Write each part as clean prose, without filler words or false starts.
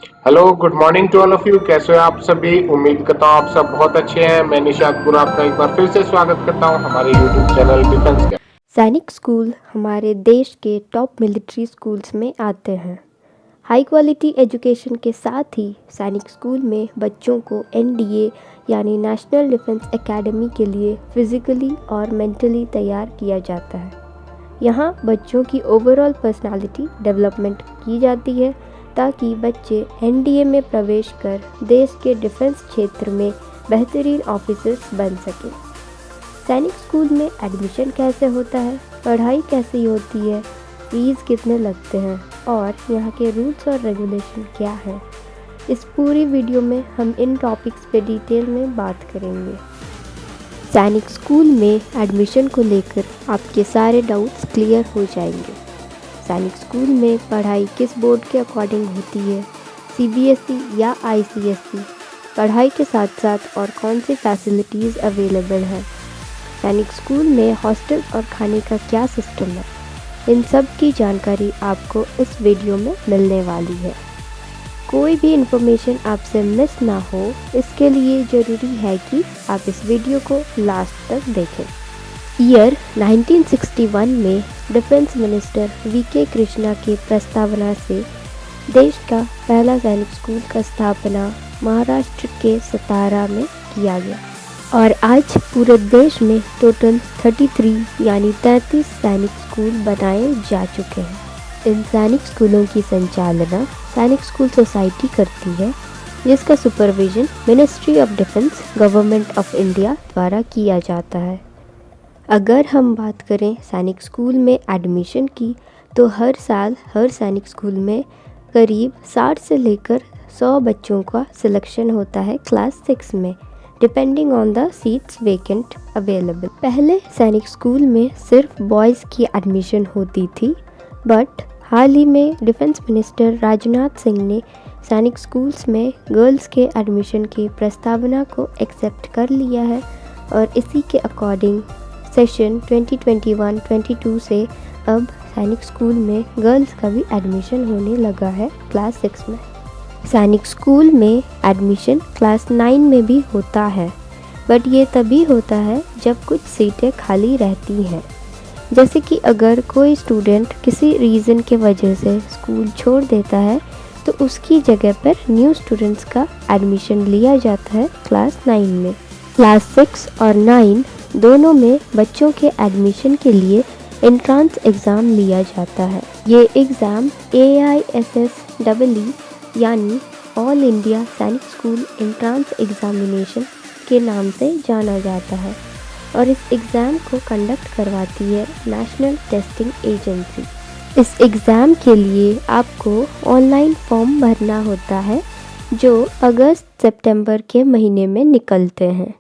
Hello, good morning to all of you. कैसे हो आप सभी? उम्मीद करता हूँ आप सब बहुत अच्छे हैं। मैं निशादपुर आपका एक बार फिर से स्वागत करता हूँ हमारे यूट्यूब चैनल डिफेंस के। सैनिक स्कूल हमारे देश के टॉप मिलिट्री स्कूल्स में आते हैं। हाई क्वालिटी एजुकेशन के साथ ही सैनिक स्कूल में बच्चों को एनडीए यानी नेशनल डिफेंस एकेडमी के लिए फिजिकली और मेंटली तैयार किया जाता है। यहाँ बच्चों की ओवरऑल पर्सनालिटी डेवलपमेंट की जाती है ताकि बच्चे एनडीए में प्रवेश कर देश के डिफेंस क्षेत्र में बेहतरीन ऑफिसर्स बन सकें। सैनिक स्कूल में एडमिशन कैसे होता है, पढ़ाई कैसी होती है, फीस कितने लगते हैं और यहाँ के रूल्स और रेगुलेशन क्या है, इस पूरी वीडियो में हम इन टॉपिक्स पे डिटेल में बात करेंगे। सैनिक स्कूल में एडमिशन को लेकर आपके सारे डाउट्स क्लियर हो जाएंगे। सैनिक स्कूल में पढ़ाई किस बोर्ड के अकॉर्डिंग होती है, सीबीएसई या आईसीएसई, पढ़ाई के साथ साथ और कौन सी फैसिलिटीज़ अवेलेबल है, सैनिक स्कूल में हॉस्टल और खाने का क्या सिस्टम है, इन सब की जानकारी आपको इस वीडियो में मिलने वाली है। कोई भी इन्फॉर्मेशन आपसे मिस ना हो, इसके लिए ज़रूरी है कि आप इस वीडियो को लास्ट तक देखें। ईयर 1961 में डिफेंस मिनिस्टर वीके कृष्णा की प्रस्तावना से देश का पहला सैनिक स्कूल का स्थापना महाराष्ट्र के सतारा में किया गया और आज पूरे देश में टोटल 33 यानी 33 सैनिक स्कूल बनाए जा चुके हैं। इन सैनिक स्कूलों की संचालना सैनिक स्कूल सोसाइटी करती है, जिसका supervision ministry of defence government of India द्वारा किया जाता है। अगर हम बात करें सैनिक स्कूल में एडमिशन की, तो हर साल हर सैनिक स्कूल में करीब 60 से लेकर 100 बच्चों का सिलेक्शन होता है क्लास 6 में, depending on the seats vacant available. पहले सैनिक स्कूल में सिर्फ बॉयज़ की एडमिशन होती थी, बट हाल ही में डिफेंस मिनिस्टर राजनाथ सिंह ने सैनिक स्कूल्स में गर्ल्स के एडमिशन की प्रस्तावना को एक्सेप्ट कर लिया है और इसी के अकॉर्डिंग सेशन 2021-22 से अब सैनिक स्कूल में गर्ल्स का भी एडमिशन होने लगा है क्लास 6 में। सैनिक स्कूल में एडमिशन क्लास 9 में भी होता है, बट ये तभी होता है जब कुछ सीटें खाली रहती हैं। जैसे कि अगर कोई स्टूडेंट किसी रीज़न के वजह से स्कूल छोड़ देता है, तो उसकी जगह पर न्यू स्टूडेंट्स का एडमिशन लिया जाता है क्लास 9 में। क्लास 6 और 9 दोनों में बच्चों के एडमिशन के लिए एंट्रेंस एग्ज़ाम लिया जाता है। ये एग्ज़ाम AISSEE यानी ऑल इंडिया सैनिक स्कूल एंट्रेंस एग्जामिनेशन के नाम से जाना जाता है और इस एग्ज़ाम को कंडक्ट करवाती है नेशनल टेस्टिंग एजेंसी। इस एग्ज़ाम के लिए आपको ऑनलाइन फॉर्म भरना होता है, जो अगस्त सितंबर के महीने में निकलते हैं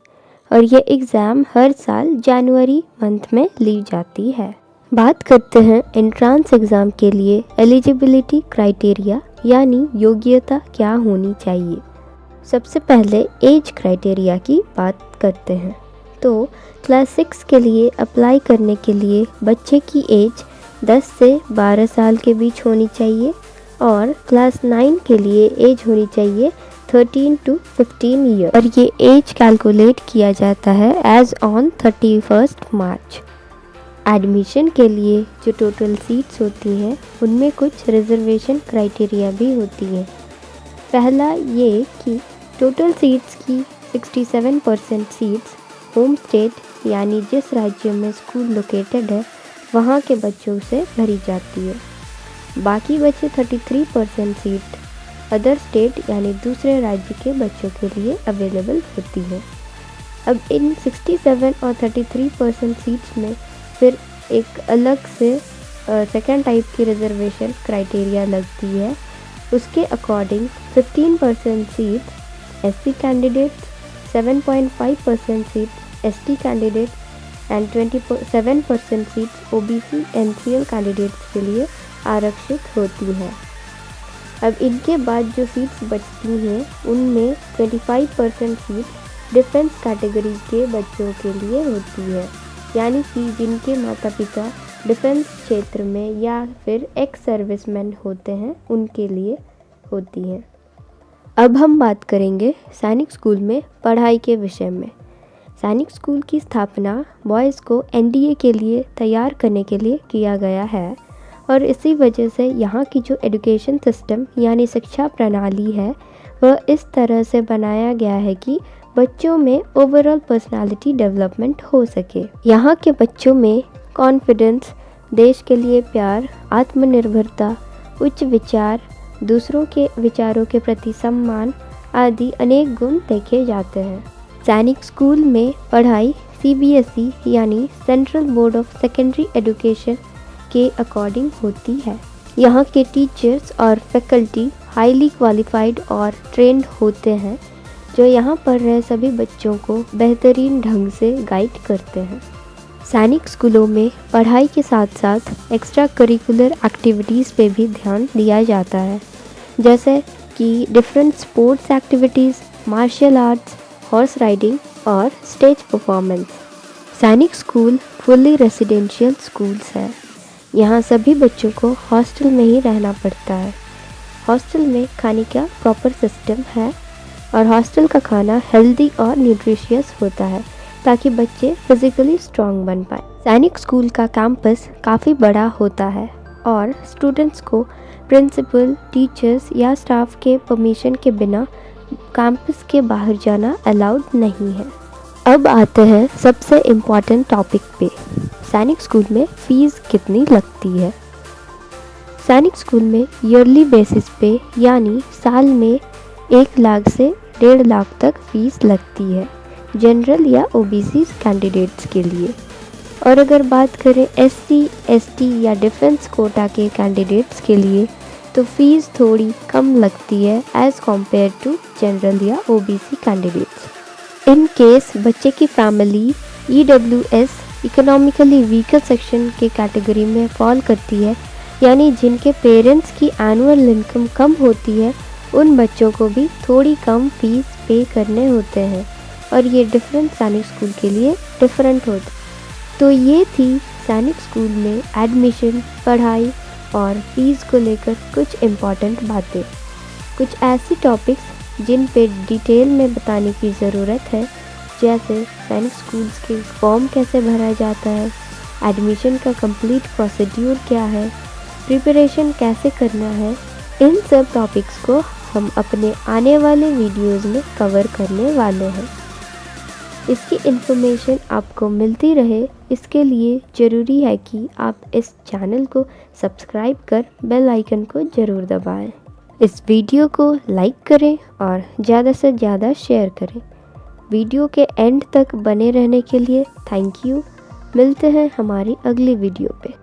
और ये एग्ज़ाम हर साल जनवरी मंथ में ली जाती है। बात करते हैं एंट्रेंस एग्ज़ाम के लिए एलिजिबिलिटी क्राइटेरिया यानी योग्यता क्या होनी चाहिए। सबसे पहले एज क्राइटेरिया की बात करते हैं, तो क्लास 6 के लिए अप्लाई करने के लिए बच्चे की एज 10 से 12 साल के बीच होनी चाहिए और क्लास 9 के लिए एज होनी चाहिए 13 to 15 ईयर और ये एज कैलकुलेट किया जाता है एज ऑन 31 मार्च। एडमिशन के लिए जो टोटल सीट्स होती हैं, उनमें कुछ रिजर्वेशन क्राइटेरिया भी होती है। पहला ये कि टोटल सीट्स की 67% सीट्स होम स्टेट यानी जिस राज्य में स्कूल लोकेटेड है वहाँ के बच्चों से भरी जाती है। बाकी बचे 33% सीट अदर स्टेट यानी दूसरे राज्य के बच्चों के लिए अवेलेबल होती है। अब इन 67 और 33% सीट्स में फिर एक अलग से सेकेंड टाइप की रिजर्वेशन क्राइटेरिया लगती है। उसके according 15% seat SC candidates, 7.5% seat ST candidates and 27% seats OBC NCL candidates के लिए आरक्षित होती हैं। अब इनके बाद जो सीट्स बचती हैं, उनमें 25% सीट डिफेंस कैटेगरी के बच्चों के लिए होती है, यानी कि जिनके माता पिता डिफेंस क्षेत्र में या फिर एक्स सर्विसमैन होते हैं, उनके लिए होती हैं। अब हम बात करेंगे सैनिक स्कूल में पढ़ाई के विषय में। सैनिक स्कूल की स्थापना बॉयज़ को एनडीए के लिए तैयार करने के लिए किया गया है और इसी वजह से यहाँ की जो एजुकेशन सिस्टम यानी शिक्षा प्रणाली है वह इस तरह से बनाया गया है कि बच्चों में ओवरऑल पर्सनालिटी डेवलपमेंट हो सके। यहाँ के बच्चों में कॉन्फिडेंस, देश के लिए प्यार, आत्मनिर्भरता, उच्च विचार, दूसरों के विचारों के प्रति सम्मान आदि अनेक गुण देखे जाते हैं। सैनिक स्कूल में पढ़ाई सीबीएसई यानी central board of secondary education के अकॉर्डिंग होती है। यहाँ के टीचर्स और फैकल्टी हाईली क्वालिफाइड और ट्रेंड होते हैं जो यहाँ पढ़ रहे सभी बच्चों को बेहतरीन ढंग से गाइड करते हैं। सैनिक स्कूलों में पढ़ाई के साथ साथ एक्स्ट्रा करिकुलर एक्टिविटीज़ पे भी ध्यान दिया जाता है, जैसे कि different sports activities, martial arts, horse riding और स्टेज परफॉर्मेंस। सैनिक स्कूल फुल्ली रेसिडेंशियल स्कूल्स है। यहाँ सभी बच्चों को हॉस्टल में ही रहना पड़ता है। हॉस्टल में खाने का प्रॉपर सिस्टम है और हॉस्टल का खाना हेल्दी और न्यूट्रिशियस होता है ताकि बच्चे फिजिकली स्ट्रांग बन पाए। सैनिक स्कूल का कैंपस काफ़ी बड़ा होता है और स्टूडेंट्स को प्रिंसिपल, टीचर्स या स्टाफ के परमिशन के बिना कैंपस के बाहर जाना अलाउड नहीं है। अब आते हैं सबसे इम्पॉर्टेंट टॉपिक पे, सैनिक स्कूल में फ़ीस कितनी लगती है। सैनिक स्कूल में ईयरली बेसिस पे यानी साल में 1 लाख से 1.5 लाख तक फ़ीस लगती है जनरल या ओबीसी कैंडिडेट्स के लिए। और अगर बात करें एससी, एसटी या डिफेंस कोटा के कैंडिडेट्स के लिए तो फ़ीस थोड़ी कम लगती है एज़ कम्पेयर टू जनरल या ओबीसी कैंडिडेट्स। इन केस बच्चे की family EWS economically weaker section के कैटेगरी में फॉल करती है, यानी जिनके पेरेंट्स की एनुअल इनकम कम होती है, उन बच्चों को भी थोड़ी कम फीस पे करने होते हैं और ये डिफरेंट सैनिक स्कूल के लिए डिफरेंट होते। तो ये थी सैनिक स्कूल में एडमिशन, पढ़ाई और फीस को लेकर कुछ इम्पॉर्टेंट बातें। कुछ ऐसी टॉपिक्स जिन पे डिटेल में बताने की ज़रूरत है, जैसे सैनिक स्कूल्स के फॉर्म कैसे भरा जाता है, एडमिशन का कंप्लीट प्रोसीड्यूर क्या है, प्रिपरेशन कैसे करना है। इन सब टॉपिक्स को हम अपने आने वाले वीडियोस में कवर करने वाले हैं। इसकी इन्फॉर्मेशन आपको मिलती रहे, इसके लिए ज़रूरी है कि आप इस चैनल को सब्सक्राइब कर बेल आइकन को ज़रूर दबाएं। इस वीडियो को लाइक करें और ज़्यादा से ज़्यादा शेयर करें। वीडियो के एंड तक बने रहने के लिए थैंक यू। मिलते हैं हमारी अगली वीडियो पे।